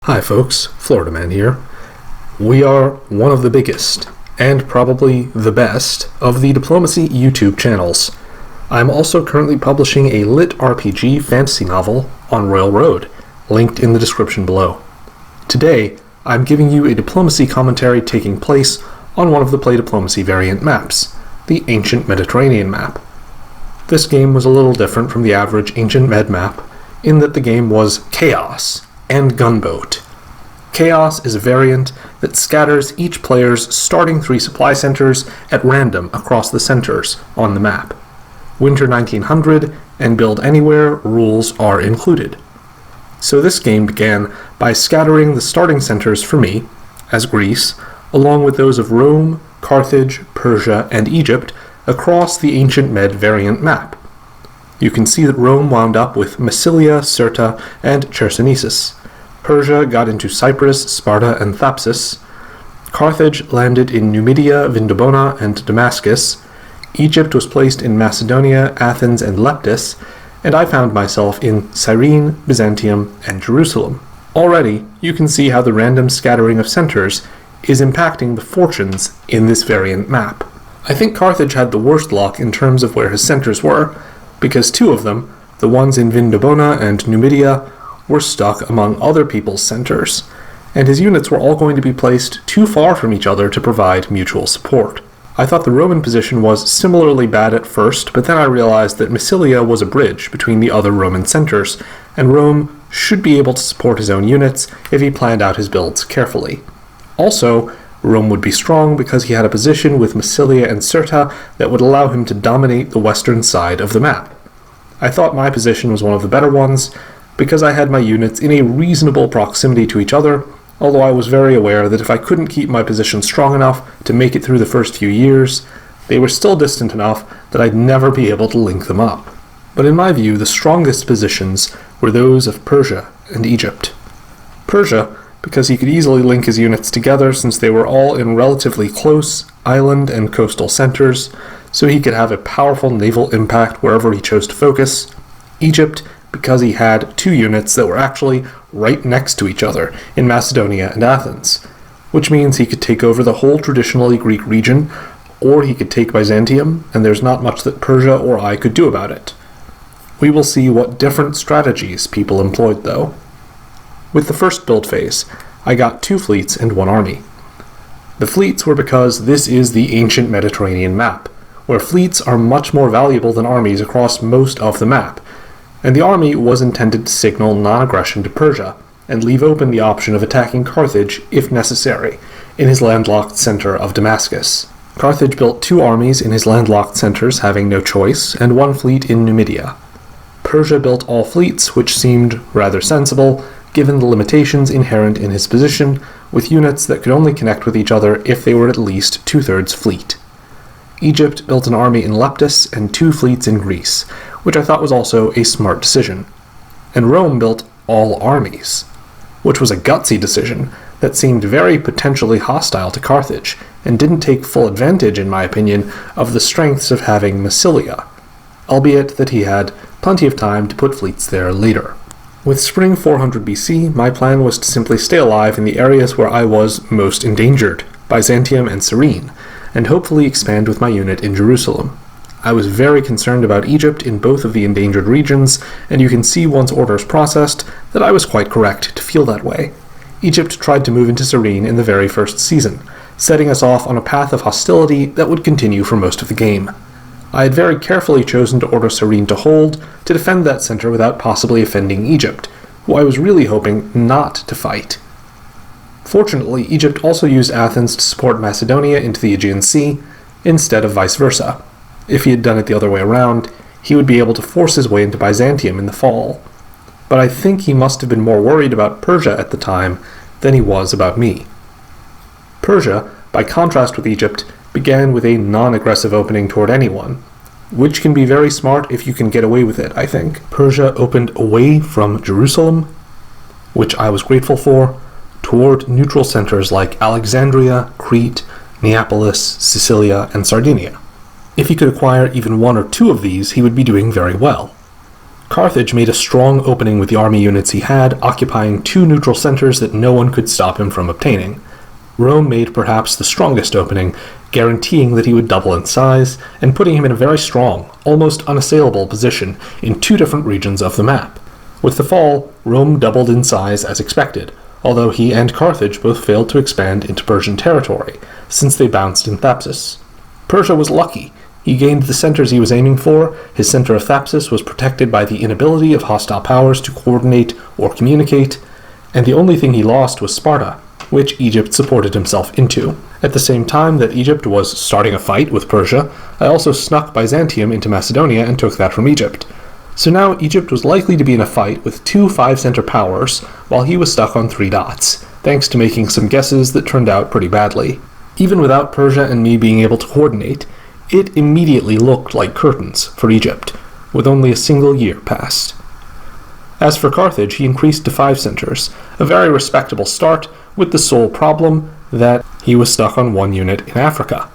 Hi folks, Florida Man here. We are one of the biggest, and probably the best, of the Diplomacy YouTube channels. I'm also currently publishing a lit RPG fantasy novel on Royal Road, linked in the description below. Today, I'm giving you a diplomacy commentary taking place on one of the PlayDiplomacy variant maps, the Ancient Mediterranean map. This game was a little different from the average Ancient Med map, in that the game was chaos and gunboat. Chaos is a variant that scatters each player's starting 3 supply centers at random across the centers on the map. Winter 1900 and Build Anywhere rules are included. So this game began by scattering the starting centers for me, as Greece, along with those of Rome, Carthage, Persia, and Egypt across the Ancient Med variant map. You can see that Rome wound up with Massilia, Cirta, and Chersonesus. Persia got into Cyprus, Sparta, and Thapsus. Carthage landed in Numidia, Vindobona, and Damascus. Egypt was placed in Macedonia, Athens, and Leptis, and I found myself in Cyrene, Byzantium, and Jerusalem. Already, you can see how the random scattering of centers is impacting the fortunes in this variant map. I think Carthage had the worst luck in terms of where his centers were, because 2 of them, the ones in Vindobona and Numidia, were stuck among other people's centers, and his units were all going to be placed too far from each other to provide mutual support. I thought the Roman position was similarly bad at first, but then I realized that Massilia was a bridge between the other Roman centers, and Rome should be able to support his own units if he planned out his builds carefully. Also, Rome would be strong because he had a position with Massilia and Cirta that would allow him to dominate the western side of the map. I thought my position was one of the better ones, because I had my units in a reasonable proximity to each other, although I was very aware that if I couldn't keep my position strong enough to make it through the first few years, they were still distant enough that I'd never be able to link them up. But in my view, the strongest positions were those of Persia and Egypt. Persia, because he could easily link his units together since they were all in relatively close island and coastal centers, so he could have a powerful naval impact wherever he chose to focus. Egypt, because he had 2 units that were actually right next to each other in Macedonia and Athens, which means he could take over the whole traditionally Greek region, or he could take Byzantium, and there's not much that Persia or I could do about it. We will see what different strategies people employed, though. With the first build phase, I got 2 fleets and 1 army. The fleets were because this is the Ancient Mediterranean map, where fleets are much more valuable than armies across most of the map, and the army was intended to signal non-aggression to Persia, and leave open the option of attacking Carthage, if necessary, in his landlocked center of Damascus. Carthage built 2 armies in his landlocked centers, having no choice, and 1 fleet in Numidia. Persia built all fleets, which seemed rather sensible, given the limitations inherent in his position, with units that could only connect with each other if they were at least 2/3 fleet. Egypt built an army in Leptis and 2 fleets in Greece, which I thought was also a smart decision. And Rome built all armies, which was a gutsy decision that seemed very potentially hostile to Carthage, and didn't take full advantage, in my opinion, of the strengths of having Massilia, albeit that he had plenty of time to put fleets there later. With spring 400 BC, my plan was to simply stay alive in the areas where I was most endangered, Byzantium and Cyrene, and hopefully expand with my unit in Jerusalem. I was very concerned about Egypt in both of the endangered regions, and you can see once orders processed that I was quite correct to feel that way. Egypt tried to move into Cyrene in the very first season, setting us off on a path of hostility that would continue for most of the game. I had very carefully chosen to order Cyrene to hold, to defend that center without possibly offending Egypt, who I was really hoping not to fight. Fortunately, Egypt also used Athens to support Macedonia into the Aegean Sea, instead of vice versa. If he had done it the other way around, he would be able to force his way into Byzantium in the fall. But I think he must have been more worried about Persia at the time than he was about me. Persia, by contrast with Egypt, began with a non-aggressive opening toward anyone, which can be very smart if you can get away with it, I think. Persia opened away from Jerusalem, which I was grateful for, toward neutral centers like Alexandria, Crete, Neapolis, Sicilia, and Sardinia. If he could acquire even 1 or 2 of these, he would be doing very well. Carthage made a strong opening with the army units he had, occupying 2 neutral centers that no one could stop him from obtaining. Rome made perhaps the strongest opening, guaranteeing that he would double in size, and putting him in a very strong, almost unassailable position in 2 different regions of the map. With the fall, Rome doubled in size as expected, although he and Carthage both failed to expand into Persian territory, since they bounced in Thapsus. Persia was lucky. He gained the centers he was aiming for, his center of Thapsus was protected by the inability of hostile powers to coordinate or communicate, and the only thing he lost was Sparta, which Egypt supported himself into. At the same time that Egypt was starting a fight with Persia, I also snuck Byzantium into Macedonia and took that from Egypt. So now Egypt was likely to be in a fight with 2 5-center powers, while he was stuck on 3 dots, thanks to making some guesses that turned out pretty badly. Even without Persia and me being able to coordinate, it immediately looked like curtains for Egypt, with only a single year past. As for Carthage, he increased to 5 centers, a very respectable start, with the sole problem that he was stuck on 1 unit in Africa,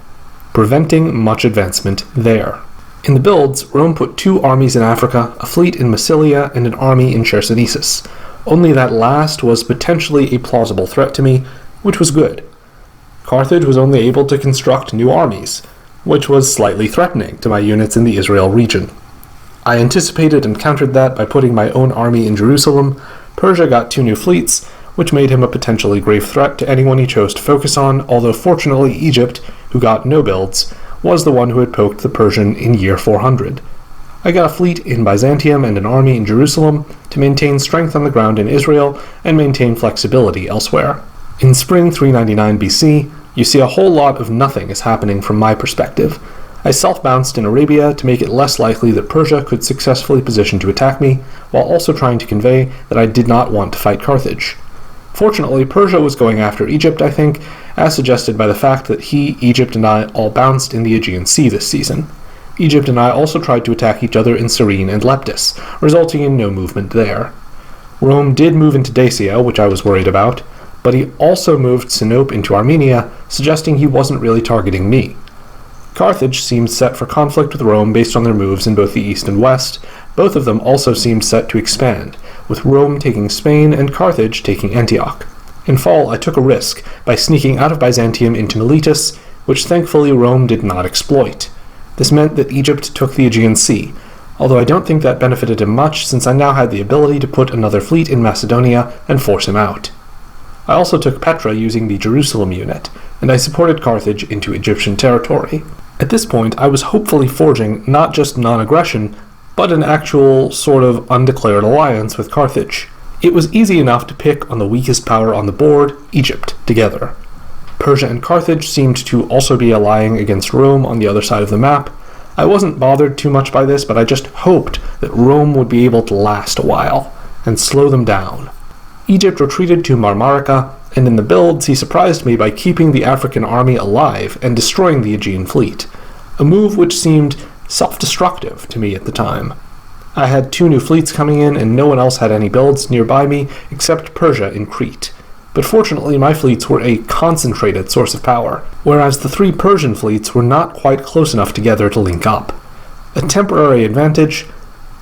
preventing much advancement there. In the builds, Rome put 2 armies in Africa, a fleet in Massilia, and an army in Chersonesus. Only that last was potentially a plausible threat to me, which was good. Carthage was only able to construct new armies, which was slightly threatening to my units in the Israel region. I anticipated and countered that by putting my own army in Jerusalem. Persia got 2 new fleets, which made him a potentially grave threat to anyone he chose to focus on, although fortunately Egypt, who got no builds, was the one who had poked the Persian in year 400. I got a fleet in Byzantium and an army in Jerusalem to maintain strength on the ground in Israel and maintain flexibility elsewhere. In spring 399 BC, you see a whole lot of nothing is happening from my perspective. I self-bounced in Arabia to make it less likely that Persia could successfully position to attack me, while also trying to convey that I did not want to fight Carthage. Fortunately, Persia was going after Egypt, I think, as suggested by the fact that he, Egypt, and I all bounced in the Aegean Sea this season. Egypt and I also tried to attack each other in Cyrene and Leptis, resulting in no movement there. Rome did move into Dacia, which I was worried about, but he also moved Sinope into Armenia, suggesting he wasn't really targeting me. Carthage seemed set for conflict with Rome based on their moves in both the east and west. Both of them also seemed set to expand, with Rome taking Spain and Carthage taking Antioch. In fall, I took a risk by sneaking out of Byzantium into Miletus, which thankfully Rome did not exploit. This meant that Egypt took the Aegean Sea, although I don't think that benefited him much since I now had the ability to put another fleet in Macedonia and force him out. I also took Petra using the Jerusalem unit, and I supported Carthage into Egyptian territory. At this point, I was hopefully forging not just non-aggression, but an actual sort of undeclared alliance with Carthage. It was easy enough to pick on the weakest power on the board, Egypt, together. Persia and Carthage seemed to also be allying against Rome on the other side of the map. I wasn't bothered too much by this, but I just hoped that Rome would be able to last a while, and slow them down. Egypt retreated to Marmarica, and in the builds he surprised me by keeping the African army alive and destroying the Aegean fleet, a move which seemed self-destructive to me at the time. I had 2 new fleets coming in and no one else had any builds nearby me except Persia in Crete, but fortunately my fleets were a concentrated source of power, whereas the 3 Persian fleets were not quite close enough together to link up. A temporary advantage,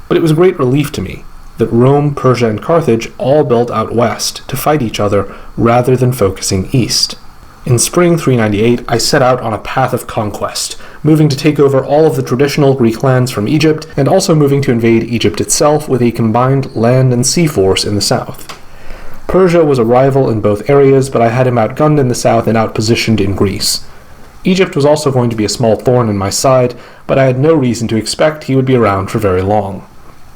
but it was a great relief to me that Rome, Persia, and Carthage all built out west to fight each other rather than focusing east. In spring 398, I set out on a path of conquest, moving to take over all of the traditional Greek lands from Egypt, and also moving to invade Egypt itself with a combined land and sea force in the south. Persia was a rival in both areas, but I had him outgunned in the south and outpositioned in Greece. Egypt was also going to be a small thorn in my side, but I had no reason to expect he would be around for very long.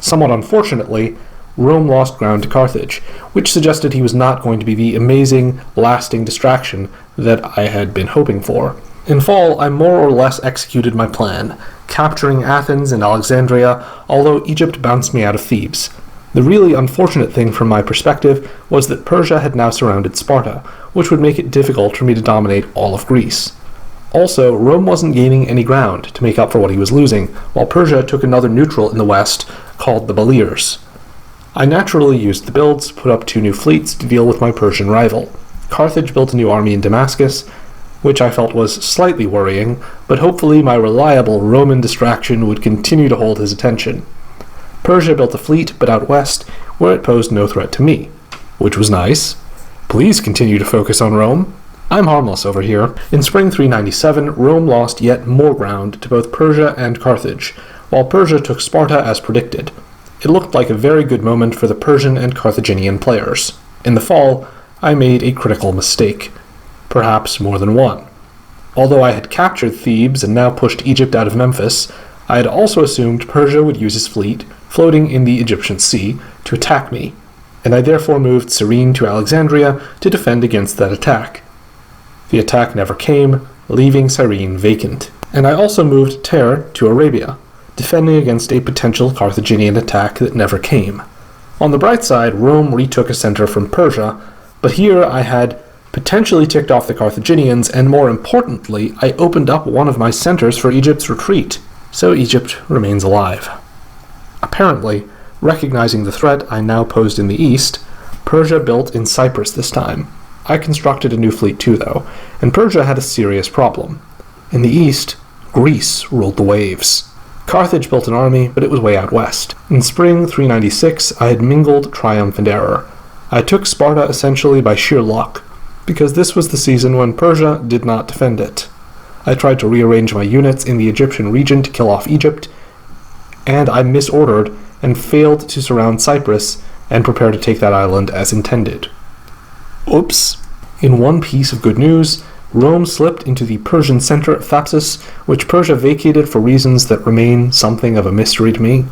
Somewhat unfortunately, Rome lost ground to Carthage, which suggested he was not going to be the amazing, lasting distraction that I had been hoping for. In fall, I more or less executed my plan, capturing Athens and Alexandria, although Egypt bounced me out of Thebes. The really unfortunate thing from my perspective was that Persia had now surrounded Sparta, which would make it difficult for me to dominate all of Greece. Also, Rome wasn't gaining any ground to make up for what he was losing, while Persia took another neutral in the west, called the Balears. I naturally used the builds to put up 2 new fleets to deal with my Persian rival. Carthage built a new army in Damascus, which I felt was slightly worrying, but hopefully my reliable Roman distraction would continue to hold his attention. Persia built a fleet, but out west, where it posed no threat to me, which was nice. Please continue to focus on Rome. I'm harmless over here. In spring 397, Rome lost yet more ground to both Persia and Carthage, while Persia took Sparta as predicted. It looked like a very good moment for the Persian and Carthaginian players. In the fall, I made a critical mistake. Perhaps more than one. Although I had captured Thebes and now pushed Egypt out of Memphis, I had also assumed Persia would use his fleet, floating in the Egyptian Sea, to attack me, and I therefore moved Cyrene to Alexandria to defend against that attack. The attack never came, leaving Cyrene vacant. And I also moved Tyre to Arabia, defending against a potential Carthaginian attack that never came. On the bright side, Rome retook a center from Persia, but here I had potentially ticked off the Carthaginians, and more importantly, I opened up one of my centers for Egypt's retreat, so Egypt remains alive. Apparently, recognizing the threat I now posed in the east, Persia built in Cyprus this time. I constructed a new fleet too, though, and Persia had a serious problem. In the east, Greece ruled the waves. Carthage built an army, but it was way out west. In spring 396, I had mingled triumph and error. I took Sparta essentially by sheer luck, because this was the season when Persia did not defend it. I tried to rearrange my units in the Egyptian region to kill off Egypt, and I misordered and failed to surround Cyprus and prepare to take that island as intended. Oops. In one piece of good news, Rome slipped into the Persian center of Thapsus, which Persia vacated for reasons that remain something of a mystery to me.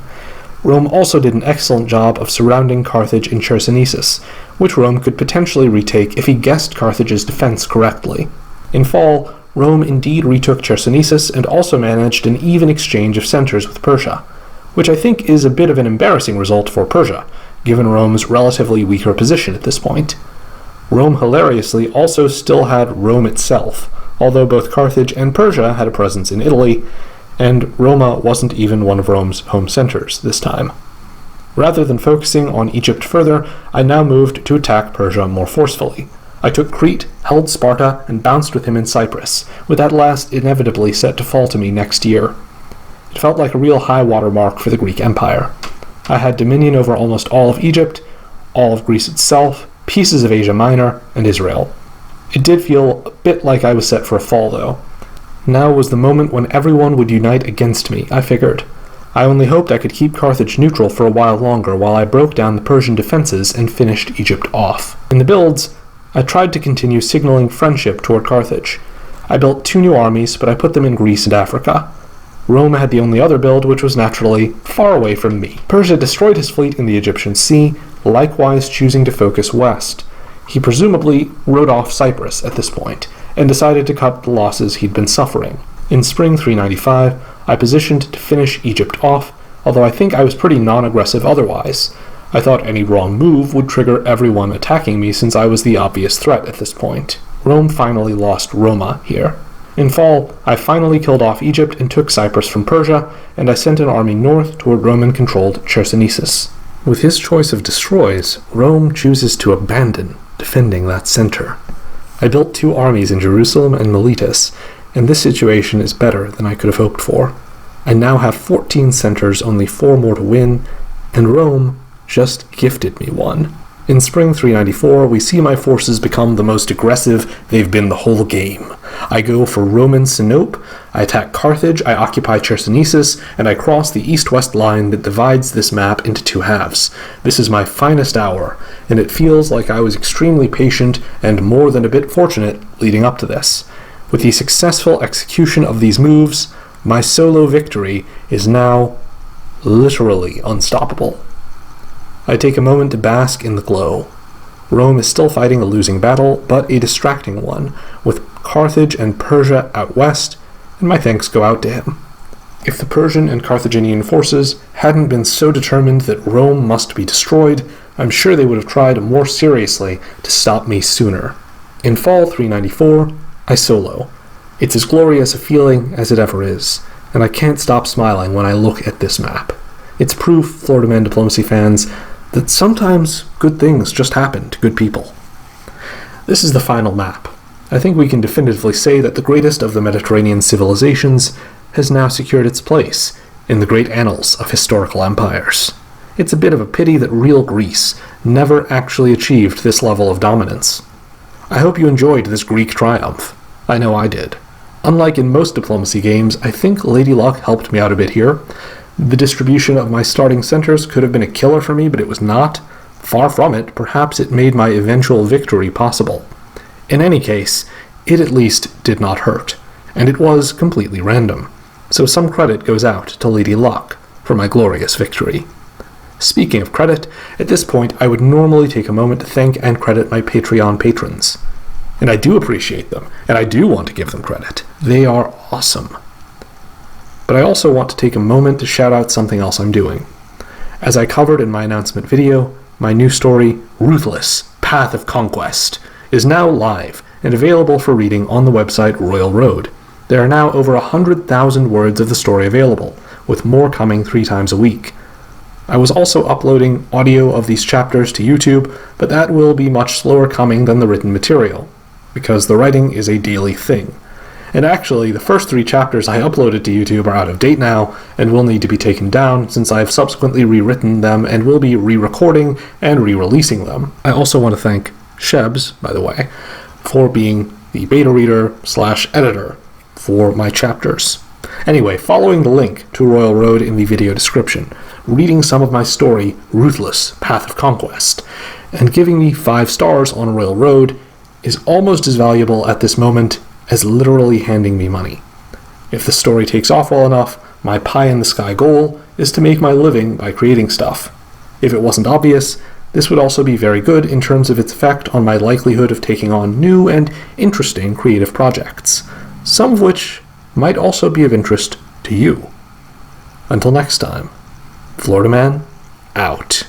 Rome also did an excellent job of surrounding Carthage in Chersonesus, which Rome could potentially retake if he guessed Carthage's defense correctly. In fall, Rome indeed retook Chersonesus and also managed an even exchange of centers with Persia, which I think is a bit of an embarrassing result for Persia, given Rome's relatively weaker position at this point. Rome hilariously also still had Rome itself, although both Carthage and Persia had a presence in Italy, and Roma wasn't even one of Rome's home centers this time. Rather than focusing on Egypt further, I now moved to attack Persia more forcefully. I took Crete, held Sparta, and bounced with him in Cyprus, with that last inevitably set to fall to me next year. It felt like a real high-water mark for the Greek Empire. I had dominion over almost all of Egypt, all of Greece itself, pieces of Asia Minor, and Israel. It did feel a bit like I was set for a fall, though. Now was the moment when everyone would unite against me, I figured. I only hoped I could keep Carthage neutral for a while longer while I broke down the Persian defenses and finished Egypt off. In the builds, I tried to continue signaling friendship toward Carthage. I built 2 new armies, but I put them in Greece and Africa. Rome had the only other build, which was naturally far away from me. Persia destroyed his fleet in the Egyptian Sea, likewise choosing to focus west. He presumably wrote off Cyprus at this point, and decided to cut the losses he'd been suffering. In spring 395, I positioned to finish Egypt off, although I think I was pretty non-aggressive otherwise. I thought any wrong move would trigger everyone attacking me since I was the obvious threat at this point. Rome finally lost Roma here. In fall, I finally killed off Egypt and took Cyprus from Persia, and I sent an army north toward Roman-controlled Chersonesus. With his choice of destroys, Rome chooses to abandon defending that center. I built 2 armies in Jerusalem and Miletus, and this situation is better than I could have hoped for. I now have 14 centers, only 4 more to win, and Rome just gifted me one. In spring 394, we see my forces become the most aggressive they've been the whole game. I go for Roman Sinope, I attack Carthage, I occupy Chersonesus, and I cross the east-west line that divides this map into 2 halves. This is my finest hour, and it feels like I was extremely patient and more than a bit fortunate leading up to this. With the successful execution of these moves, my solo victory is now literally unstoppable. I take a moment to bask in the glow. Rome is still fighting a losing battle, but a distracting one, with Carthage and Persia out west, and my thanks go out to him. If the Persian and Carthaginian forces hadn't been so determined that Rome must be destroyed, I'm sure they would have tried more seriously to stop me sooner. In fall 394, I solo. It's as glorious a feeling as it ever is, and I can't stop smiling when I look at this map. It's proof, Florida Man Diplomacy fans, that sometimes good things just happen to good people. This is the final map. I think we can definitively say that the greatest of the Mediterranean civilizations has now secured its place in the great annals of historical empires. It's a bit of a pity that real Greece never actually achieved this level of dominance. I hope you enjoyed this Greek triumph. I know I did. Unlike in most diplomacy games, I think Lady Luck helped me out a bit here. The distribution of my starting centers could have been a killer for me, but it was not. Far from it, perhaps it made my eventual victory possible. In any case, it at least did not hurt, and it was completely random. So some credit goes out to Lady Luck for my glorious victory. Speaking of credit, at this point I would normally take a moment to thank and credit my Patreon patrons. And I do appreciate them, and I do want to give them credit. They are awesome. But I also want to take a moment to shout out something else I'm doing. As I covered in my announcement video, my new story, Ruthless, Path of Conquest, is now live and available for reading on the website Royal Road. There are now over 100,000 words of the story available, with more coming 3 times a week. I was also uploading audio of these chapters to YouTube, but that will be much slower coming than the written material, because the writing is a daily thing. And actually, the first 3 chapters I uploaded to YouTube are out of date now, and will need to be taken down since I have subsequently rewritten them and will be re-recording and re-releasing them. I also want to thank Shebs, by the way, for being the beta reader / editor for my chapters. Anyway, following the link to Royal Road in the video description, reading some of my story, Ruthless, Path of Conquest, and giving me 5 stars on Royal Road is almost as valuable at this moment as literally handing me money. If the story takes off well enough, my pie-in-the-sky goal is to make my living by creating stuff. If it wasn't obvious, this would also be very good in terms of its effect on my likelihood of taking on new and interesting creative projects, some of which might also be of interest to you. Until next time, Florida Man, out.